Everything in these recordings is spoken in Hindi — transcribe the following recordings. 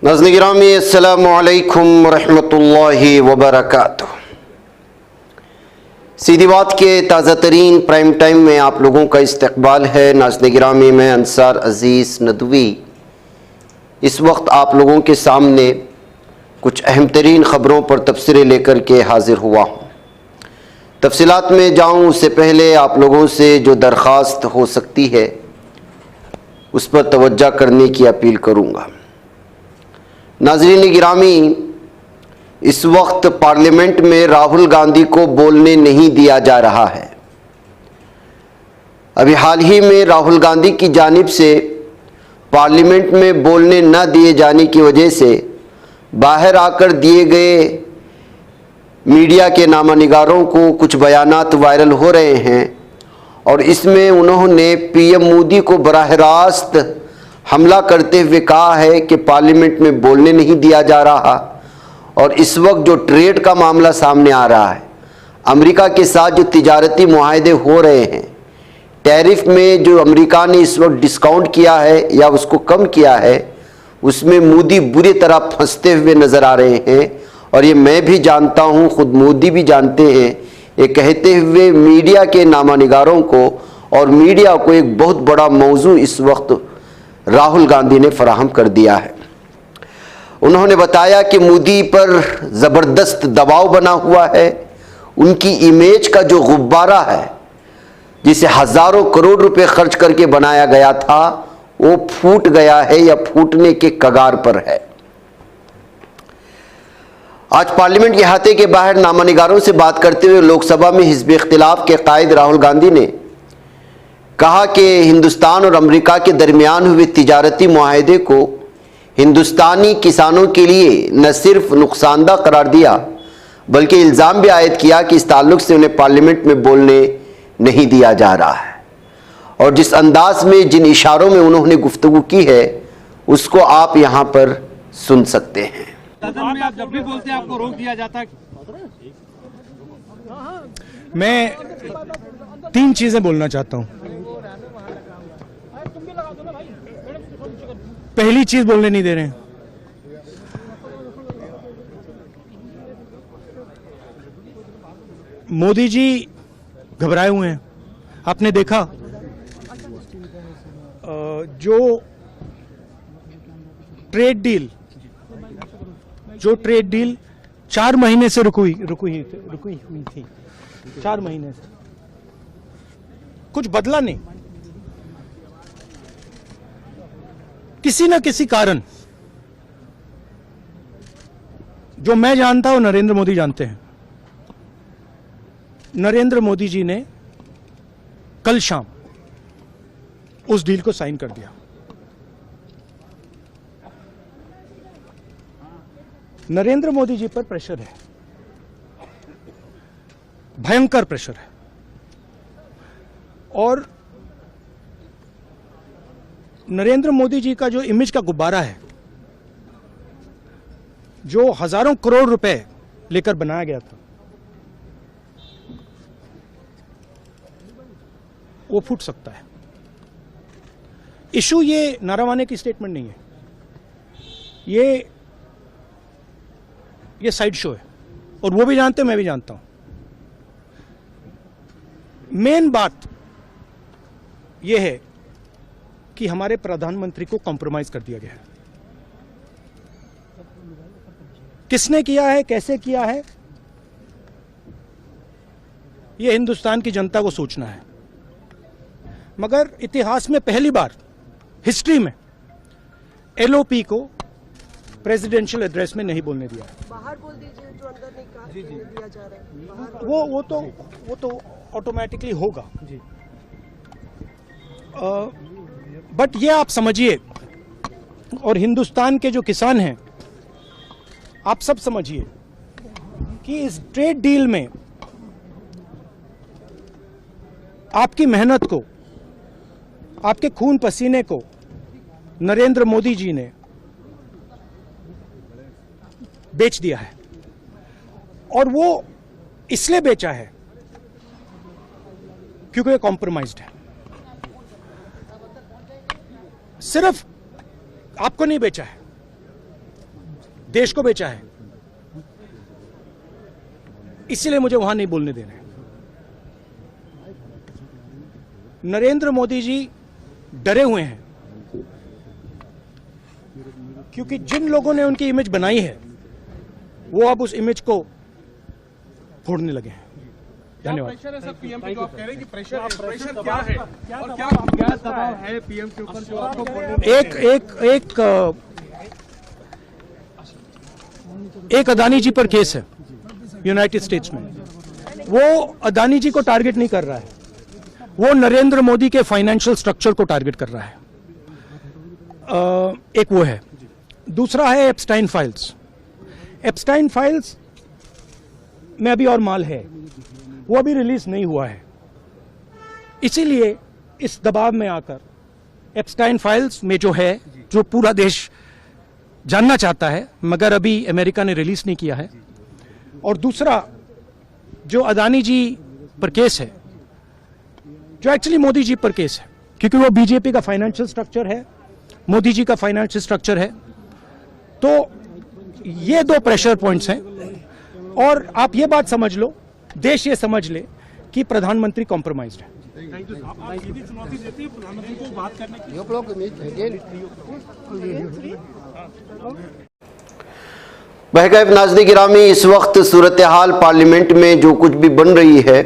नाज़रीन गिरामी अस्सलामु अलैकुम रहमतुल्लाहि वबरकातुहू। सीधी बात के ताज़ा तरीन प्राइम टाइम में आप लोगों का इस्तकबाल है। नाज़रीन गिरामी, मैं अंसार अज़ीज़ नदवी इस वक्त आप लोगों के सामने कुछ अहम तरीन ख़बरों पर तबसरे लेकर के हाज़िर हुआ हूँ। तफसीलात में जाऊँ उससे पहले आप लोगों से जो दरख्वास्त हो सकती है उस पर तवज्जो करने की अपील करूँगा। नाज़रीन गिरामी, इस वक्त पार्लियामेंट में राहुल गांधी को बोलने नहीं दिया जा रहा है। अभी हाल ही में राहुल गांधी की जानिब से पार्लियामेंट में बोलने न दिए जाने की वजह से बाहर आकर दिए गए मीडिया के नामानिगारों को कुछ बयानात वायरल हो रहे हैं और इसमें उन्होंने पीएम मोदी को बराह रास्त हमला करते हुए कहा है कि पार्लियामेंट में बोलने नहीं दिया जा रहा। और इस वक्त जो ट्रेड का मामला सामने आ रहा है, अमेरिका के साथ जो तिजारती मुआहदे हो रहे हैं, टैरिफ में जो अमेरिका ने इस वक्त डिस्काउंट किया है या उसको कम किया है, उसमें मोदी बुरी तरह फंसते हुए नज़र आ रहे हैं। और ये मैं भी जानता हूँ, ख़ुद मोदी भी जानते हैं। ये कहते हुए मीडिया के नामानिगारों को और मीडिया को एक बहुत बड़ा मौजू इस वक्त राहुल गांधी ने फराहम कर दिया है। उन्होंने बताया कि मोदी पर ज़बरदस्त दबाव बना हुआ है। उनकी इमेज का जो गुब्बारा है, जिसे हज़ारों करोड़ रुपए खर्च करके बनाया गया था, वो फूट गया है या फूटने के कगार पर है। आज पार्लियामेंट के अहाते के बाहर नामानिगारों से बात करते हुए लोकसभा में हिज़्ब इख्तिलाफ के कायद राहुल गांधी ने कहा कि हिंदुस्तान और अमेरिका के दरमियान हुए तिजारती मुआहदे को हिंदुस्तानी किसानों के लिए न सिर्फ नुकसानदा करार दिया बल्कि इल्ज़ाम भी आयद किया कि इस ताल्लुक से उन्हें पार्लियामेंट में बोलने नहीं दिया जा रहा है। और जिस अंदाज में, जिन इशारों में उन्होंने गुफ्तगू की है, उसको आप यहाँ पर सुन सकते हैं। सदन में आप जब भी बोलते हैं आपको रोक दिया जाता है। मैं 3 चीजें बोलना चाहता हूं। पहली चीज बोलने नहीं दे रहे हैं। मोदी जी घबराए हुए हैं। आपने देखा जो ट्रेड डील 4 महीने से रुकी हुई थी। 4 महीने से कुछ बदला नहीं। किसी न किसी कारण, जो मैं जानता हूं नरेंद्र मोदी जानते हैं, नरेंद्र मोदी जी ने कल शाम उस डील को साइन कर दिया। नरेंद्र मोदी जी पर प्रेशर है, भयंकर प्रेशर है। और नरेंद्र मोदी जी का जो इमेज का गुब्बारा है, जो हजारों करोड़ रुपए लेकर बनाया गया था, वो फूट सकता है। इशू ये नारावाने की स्टेटमेंट नहीं है, ये साइड शो है। और वो भी जानते हैं, मैं भी जानता हूं। मेन बात यह है कि हमारे प्रधानमंत्री को कॉम्प्रोमाइज कर दिया गया है। किसने किया है, कैसे किया है, यह हिंदुस्तान की जनता को सोचना है। मगर इतिहास में पहली बार, हिस्ट्री में, एलओपी को प्रेसिडेंशियल एड्रेस में नहीं बोलने दिया। बाहर बोल दीजिए, जो अंदर नहीं कहा दिया जा रहा है। वो तो ऑटोमेटिकली होगा जी। बट ये आप समझिए, और हिंदुस्तान के जो किसान हैं, आप सब समझिए कि इस ट्रेड डील में आपकी मेहनत को, आपके खून पसीने को नरेंद्र मोदी जी ने बेच दिया है। और वो इसलिए बेचा है क्योंकि ये कॉम्प्रोमाइज्ड है। सिर्फ आपको नहीं बेचा है, देश को बेचा है, इसीलिए मुझे वहां नहीं बोलने देना है। नरेंद्र मोदी जी डरे हुए हैं क्योंकि जिन लोगों ने उनकी इमेज बनाई है वो अब उस इमेज को फोड़ने लगे हैं। धन्यवाद। प्रेशर है सर पीएम पे, जो आप कह रहे हैं कि प्रेशर क्या है और क्या दबाव है पीएम के ऊपर जो आपको एक अदानी जी पर केस है यूनाइटेड स्टेट्स में। वो अदानी जी को टारगेट नहीं कर रहा है, वो नरेंद्र मोदी के फाइनेंशियल स्ट्रक्चर को टारगेट कर रहा है। एक वो है। दूसरा है एप्स्टाइन फाइल्स। एप्स्टाइन फाइल्स में अभी और माल है, वो अभी रिलीज नहीं हुआ है, इसीलिए इस दबाव में आकर एप्स्टाइन फाइल्स में जो है, जो पूरा देश जानना चाहता है मगर अभी अमेरिका ने रिलीज नहीं किया है। और दूसरा जो अदानी जी पर केस है, जो एक्चुअली मोदी जी पर केस है, क्योंकि वो बीजेपी का फाइनेंशियल स्ट्रक्चर है, मोदी जी का फाइनेंशियल स्ट्रक्चर है। तो ये दो प्रेशर पॉइंट्स हैं। और आप ये बात समझ लो, देश ये समझ ले कि प्रधानमंत्री कॉम्प्रोमाइज्ड है। चुनौती देती है प्रधानमंत्री को बात करने की। बहकाए नाज़रीन गिरामी, इस वक्त सूरत हाल पार्लियामेंट में जो कुछ भी बन रही है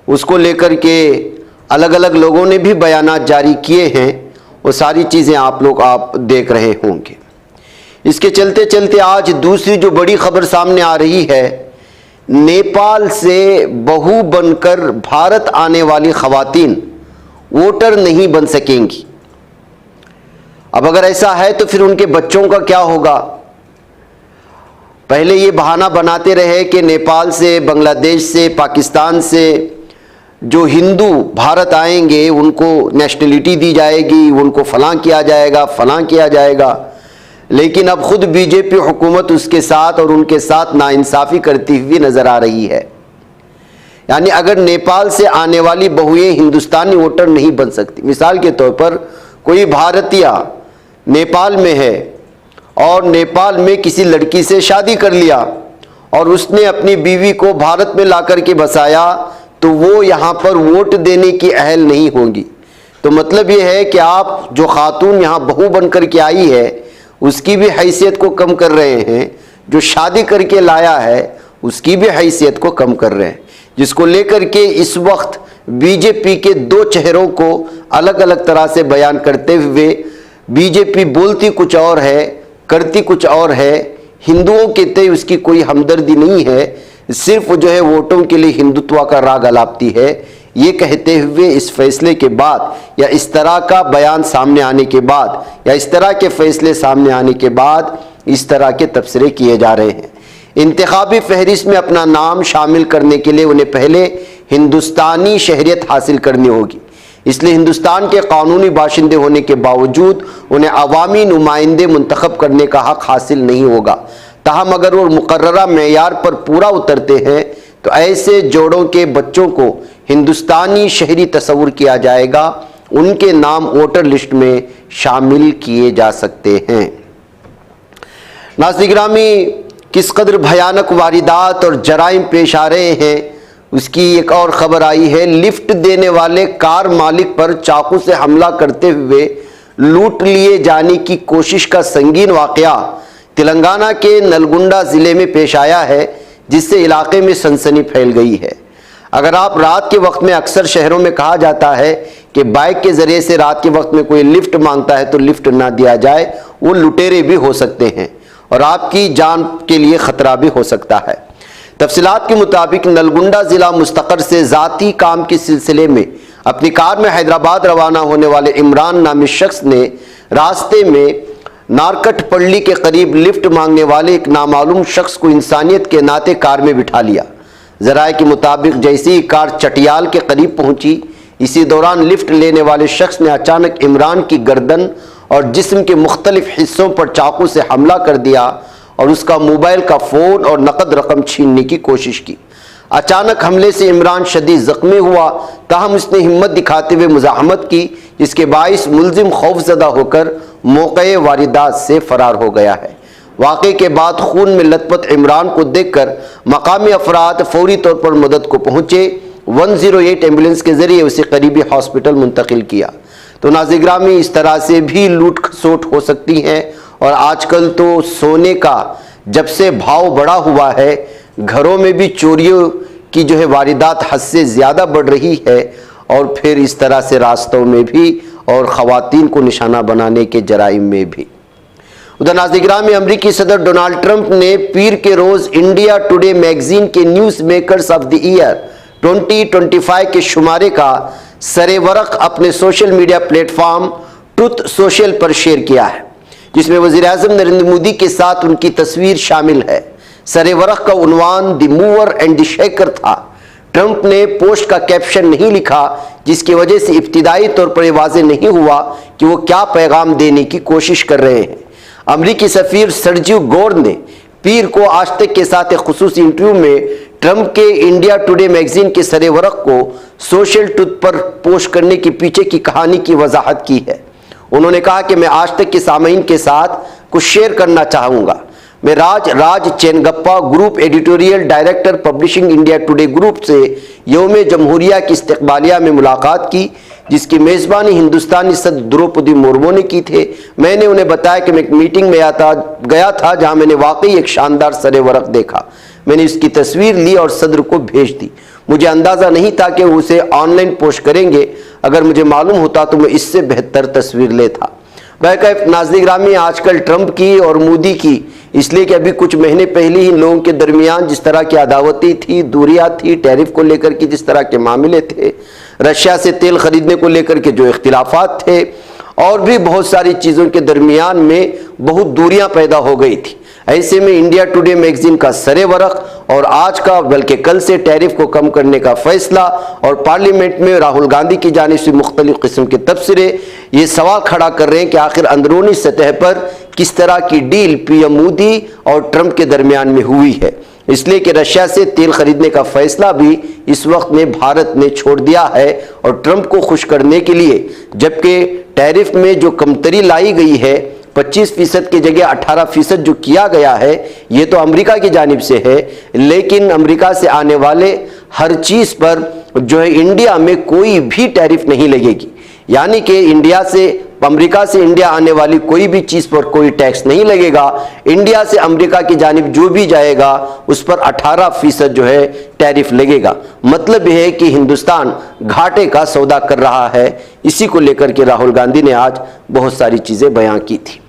उसको लेकर के अलग अलग लोगों ने भी बयानात जारी किए हैं, वो सारी चीज़ें आप देख रहे होंगे। इसके चलते चलते आज दूसरी जो बड़ी खबर सामने आ रही है, नेपाल से बहू बनकर भारत आने वाली खवातीन वोटर नहीं बन सकेंगी। अब अगर ऐसा है तो फिर उनके बच्चों का क्या होगा? पहले ये बहाना बनाते रहे कि नेपाल से, बांग्लादेश से, पाकिस्तान से जो हिंदू भारत आएंगे उनको नेशनलिटी दी जाएगी, उनको फलां किया जाएगा, फलां किया जाएगा। लेकिन अब खुद बीजेपी हुकूमत उसके साथ और उनके साथ नाइंसाफ़ी करती हुई नज़र आ रही है। यानी अगर नेपाल से आने वाली बहुएं हिंदुस्तानी वोटर नहीं बन सकती, मिसाल के तौर पर कोई भारतीय नेपाल में है और नेपाल में किसी लड़की से शादी कर लिया और उसने अपनी बीवी को भारत में ला कर के बसाया, तो वो यहाँ पर वोट देने की अहल नहीं होंगी। तो मतलब ये है कि आप जो खातून यहाँ बहू बन कर के आई है उसकी भी हैसियत को कम कर रहे हैं, जो शादी करके लाया है उसकी भी हैसियत को कम कर रहे हैं, जिसको लेकर के इस वक्त बीजेपी के दो चेहरों को अलग अलग तरह से बयान करते हुए बीजेपी बोलती कुछ और है, करती कुछ और है। हिंदुओं के तय उसकी कोई हमदर्दी नहीं है, सिर्फ जो है वोटों के लिए हिंदुत्व का राग अलापती है। ये कहते हुए इस फैसले के बाद या इस तरह का बयान सामने आने के बाद या इस तरह के फैसले सामने आने के बाद इस तरह के तबसरे किए जा रहे हैं। इंतखाबी फहरिस्त में अपना नाम शामिल करने के लिए उन्हें पहले हिंदुस्तानी शहरियत हासिल करनी होगी, इसलिए हिंदुस्तान के कानूनी बाशिंदे होने के बावजूद उन्हें अवामी नुमाइंदे मुंतखब करने का हक हासिल नहीं होगा। ताहम अगर वो मुकर्ररा मेयार पर पूरा उतरते हैं तो ऐसे जोड़ों के बच्चों को हिंदुस्तानी शहरी तस्वुर किया जाएगा, उनके नाम वोटर लिस्ट में शामिल किए जा सकते हैं। नाज़रीन गिरामी, किस कदर भयानक वारदात और जराइम पेश आ रहे हैं उसकी एक और खबर आई है। लिफ्ट देने वाले कार मालिक पर चाकू से हमला करते हुए लूट लिए जाने की कोशिश का संगीन वाकया तेलंगाना के नलगुंडा ज़िले में पेश आया है, जिससे इलाके में सनसनी फैल गई है। अगर आप रात के वक्त में, अक्सर शहरों में कहा जाता है कि बाइक के ज़रिए से रात के वक्त में कोई लिफ्ट मांगता है तो लिफ्ट ना दिया जाए, वो लुटेरे भी हो सकते हैं और आपकी जान के लिए ख़तरा भी हो सकता है। तफसीलात के मुताबिक नलगुंडा ज़िला मुस्तकर से ज़ाती काम के सिलसिले में अपनी कार में हैदराबाद रवाना होने वाले इमरान नामी शख्स ने रास्ते में नारकटपल्ली के करीब लिफ्ट मांगने वाले एक नामालूम शख्स को इंसानियत के नाते कार में बिठा लिया। ज़राए के मुताबिक जैसे ही कार चटियाल के करीब पहुंची, इसी दौरान लिफ्ट लेने वाले शख्स ने अचानक इमरान की गर्दन और जिस्म के मुख्तलिफ हिस्सों पर चाकू से हमला कर दिया और उसका मोबाइल का फ़ोन और नकद रकम छीनने की कोशिश की। अचानक हमले से इमरान शदीद ज़ख्मी हुआ, ताहम उसने हिम्मत दिखाते हुए मुज़ाहमत की, जिसके बाइस मुलजिम खौफज़दा होकर मौक़े वारदात से फ़रार हो गया है। वाक़े के बाद खून में लथपथ इमरान को देखकर मकामी अफराद फौरी तौर पर मदद को पहुँचे। 108 एम्बुलेंस के ज़रिए उसे करीबी हॉस्पिटल मुंतकिल किया। तो नाज़रीन गिरामी, इस तरह से भी लूट खसोट हो सकती हैं। और आजकल तो सोने का जब से भाव बढ़ा हुआ है, घरों में भी चोरियों की जो है वारदात हद से ज़्यादा बढ़ रही है, और फिर इस तरह से रास्तों में भी और ख़वातीन को निशाना बनाने के जराइम में भी। उधर नाज़रीन गिरामी, अमरीकी सदर डोनाल्ड ट्रंप ने पीर के रोज़ इंडिया टुडे मैगजीन के news makers of the year 2025 के शुमारे का सरेवरक अपने social media platform truth social पर शेयर किया है, जिसमें वज़ीर-ए-आज़म नरेंद्र मोदी के साथ उनकी तस्वीर शामिल है। सरेवरक का उन्वान the mover and the shaker था। ट्रंप ने पोस्ट का कैप्शन नहीं लिखा, जिसकी वजह से इब्तिदाई तौर पर यह वाज़ेह नहीं हुआ कि वो क्या पैगाम देने की कोशिश कर रहे हैं। अमरीकी सफ़ीर सर्जियो गोर ने पीर को आज तक के साथ एक खुसूसी इंटरव्यू में ट्रंप के इंडिया टुडे मैगजीन के सरेवरक को सोशल ट्रुथ पर पोस्ट करने के पीछे की कहानी की वजाहत की है। उन्होंने कहा कि मैं आज तक के सामीन के साथ कुछ शेयर करना चाहूँगा। मैं Raj Chengappa group editorial director publishing India Today group से यौम जमहूरिया की इस्तकबालिया में मुलाकात की, जिसकी मेज़बानी हिंदुस्तानी सदर द्रौपदी मुर्मू ने की थे। मैंने उन्हें बताया कि मैं एक मीटिंग में गया था जहां मैंने वाकई एक शानदार सरेवरक देखा। मैंने इसकी तस्वीर ली और सदर को भेज दी। मुझे अंदाज़ा नहीं था कि वो उसे ऑनलाइन पोस्ट करेंगे। अगर मुझे मालूम होता तो मैं इससे बेहतर तस्वीर लेता। बहरकैफ नाज़रीन गिरामी, आजकल ट्रंप की और मोदी की, इसलिए कि अभी कुछ महीने पहले ही लोगों के दरमियान जिस तरह की अदावती थी, दूरियां थी, टैरिफ को लेकर के जिस तरह के मामले थे, रशिया से तेल खरीदने को लेकर के जो इख्तिलाफात थे, और भी बहुत सारी चीज़ों के दरमियान में बहुत दूरियां पैदा हो गई थी। ऐसे में इंडिया टुडे मैगजीन का सरेवरक और आज का बल्कि कल से टैरिफ को कम करने का फैसला और पार्लियामेंट में राहुल गांधी की जानिब से मुख्तलिफ किस्म के तबसरे ये सवाल खड़ा कर रहे हैं कि आखिर अंदरूनी सतह पर किस तरह की डील पीएम मोदी और ट्रंप के दरमियान में हुई है। इसलिए कि रशिया से तेल खरीदने का फैसला भी इस वक्त में भारत ने छोड़ दिया है और ट्रंप को खुश करने के लिए, जबकि टैरिफ में जो कमतरी लाई गई है 25% की जगह 18% जो किया गया है, ये तो अमेरिका की जानिब से है, लेकिन अमेरिका से आने वाले हर चीज़ पर जो है इंडिया में कोई भी टैरिफ नहीं लगेगी। यानी कि अमेरिका से इंडिया आने वाली कोई भी चीज़ पर कोई टैक्स नहीं लगेगा। इंडिया से अमेरिका की जानिब जो भी जाएगा उस पर 18% जो है टैरिफ लगेगा। मतलब यह है कि हिंदुस्तान घाटे का सौदा कर रहा है। इसी को लेकर के राहुल गांधी ने आज बहुत सारी चीज़ें बयां की थी।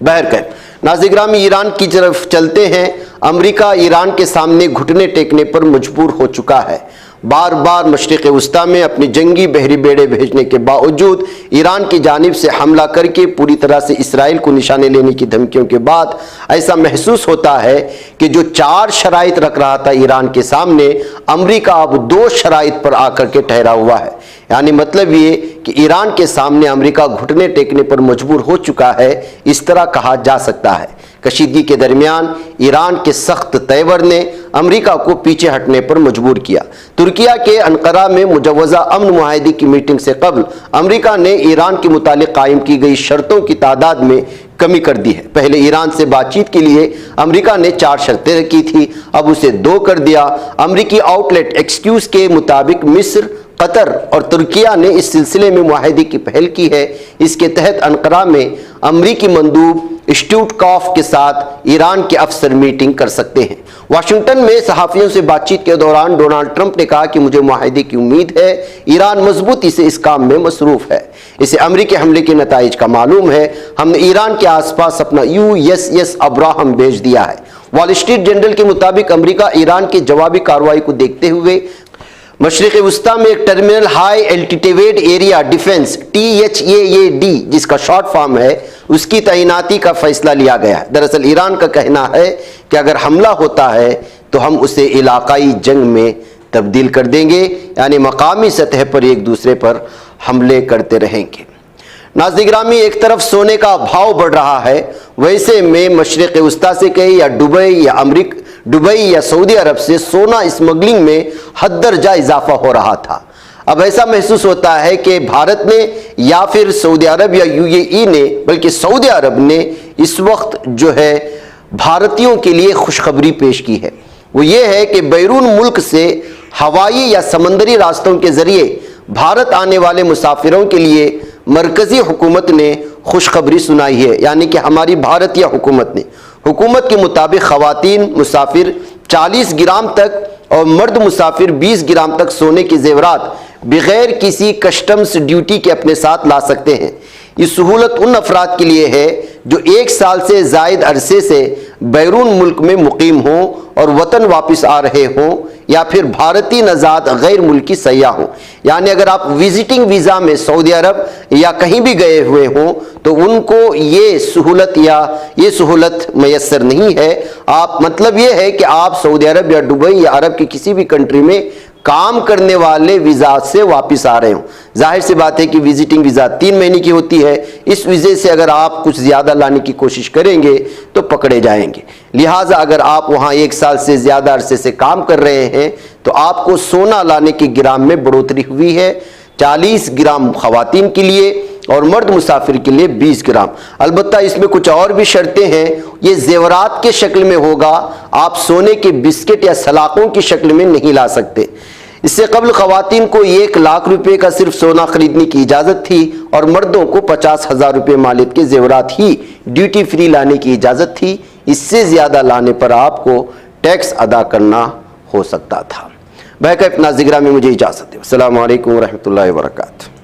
बहरकैफ नाज़रीन गिरामी, ईरान की तरफ चलते हैं। अमेरिका ईरान के सामने घुटने टेकने पर मजबूर हो चुका है। बार बार मशरिक़ वस्ता में अपने जंगी बहरी बेड़े भेजने के बावजूद ईरान की जानिब से हमला करके पूरी तरह से इसराइल को निशाने लेने की धमकियों के बाद ऐसा महसूस होता है कि जो 4 शराइत रख रहा था ईरान के सामने, अमेरिका अब 2 शराइत पर आकर के ठहरा हुआ है। यानी मतलब ये कि ईरान के सामने अमेरिका घुटने टेकने पर मजबूर हो चुका है, इस तरह कहा जा सकता है। कशीदगी के दरमियान ईरान के सख्त तेवर ने अमेरिका को पीछे हटने पर मजबूर किया। तुर्किया के अंकारा में मुजव्वज़ा अमन मुआहदे की मीटिंग से कबल अमेरिका ने ईरान के मुतालिक कायम की गई शर्तों की तादाद में कमी कर दी है। पहले ईरान से बातचीत के लिए अमेरिका ने 4 शर्तें रखी थी, अब उसे 2 कर दिया। अमेरिकी आउटलेट एक्सक्यूज के मुताबिक मिस्र, कतर और तुर्किया ने इस सिलसिले में मुआहदे की पहल की है। इसके तहत अंकारा में अमरीकी मंदूब स्टूटकॉफ के साथ ईरान के अफसर मीटिंग कर सकते हैं। वाशिंगटन में सहाफ़ियों से बातचीत के दौरान डोनाल्ड ट्रंप ने कहा कि मुझे मुआहदे की उम्मीद है। ईरान मजबूती से इस काम में मसरूफ़ है। इसे अमरीकी हमले के नताइज का मालूम है। हमने ईरान के आसपास अपना USS अब्राहम भेज दिया है। वॉल स्ट्रीट जर्नल के मुताबिक अमरीका ईरान की जवाबी कार्रवाई को देखते हुए मशरिक़ वस्ता में एक terminal high altitude area defence THAAD जिसका शॉर्ट फॉर्म है, उसकी तैनाती का फैसला लिया गया है। दरअसल ईरान का कहना है कि अगर हमला होता है तो हम उसे इलाकाई जंग में तब्दील कर देंगे, यानी मकामी सतह पर एक दूसरे पर हमले करते रहेंगे। नाज़रीन गिरामी, एक तरफ सोने का भाव बढ़ रहा है, वैसे में मशरिक़ वस्ता से कहे या दुबई या सऊदी अरब से सोना स्मगलिंग में हद दर्जा इजाफा हो रहा था। अब ऐसा महसूस होता है कि भारत ने या फिर सऊदी अरब या यूएई ने, बल्कि सऊदी अरब ने इस वक्त जो है भारतीयों के लिए खुशखबरी पेश की है। वो ये है कि बैरून मुल्क से हवाई या समंदरी रास्तों के जरिए भारत आने वाले मुसाफिरों के लिए मरकजी हुकूमत ने खुशखबरी सुनाई है। यानी कि हमारी भारतीय हुकूमत ने, हुकूमत के मुताबिक ख़वातीन मुसाफिर 40 ग्राम तक और मर्द मुसाफिर 20 ग्राम तक सोने के जेवरात बगैर किसी कस्टम्स ड्यूटी के अपने साथ ला सकते हैं। ये सहूलत उन अफराद के लिए है जो 1 साल से ज़ायद अरसे से बैरून मुल्क में मुकीम हों और वतन वापस आ रहे हों, या फिर भारतीय नज़ाद गैर मुल्की सयाह हों। यानी अगर आप विजिटिंग वीज़ा में सऊदी अरब या कहीं भी गए हुए हों तो उनको ये सहूलत मैसर नहीं है। आप मतलब ये है कि आप सऊदी अरब या दुबई या अरब की किसी भी कंट्री में काम करने वाले वीज़ा से वापस आ रहे हो। जाहिर सी बात है कि विजिटिंग वीज़ा 3 महीने की होती है। इस वीज़े से अगर आप कुछ ज़्यादा लाने की कोशिश करेंगे तो पकड़े जाएंगे। लिहाजा अगर आप वहाँ 1 साल से ज़्यादा अरसे से काम कर रहे हैं तो आपको सोना लाने के ग्राम में बढ़ोतरी हुई है। 40 ग्राम ख़वातीन के लिए और मर्द मुसाफिर के लिए 20 ग्राम। अलबत्ता इसमें कुछ और भी शर्तें हैं। ये जेवरात के शक्ल में होगा, आप सोने के बिस्किट या सलाखों की शक्ल में नहीं ला सकते। इससे कबल ख़वातीन को 1 लाख रुपए का सिर्फ सोना खरीदने की इजाज़त थी और मर्दों को 50,000 रुपये मालियत के जेवरात ही ड्यूटी फ्री लाने की इजाज़त थी। इससे ज़्यादा लाने पर आपको टैक्स अदा करना हो सकता था। बहरकैफ नाज़िरा में मुझे इजाज़त दें। अस्सलामु अलैकुम व रहमतुल्लाहि व बरकातुहू।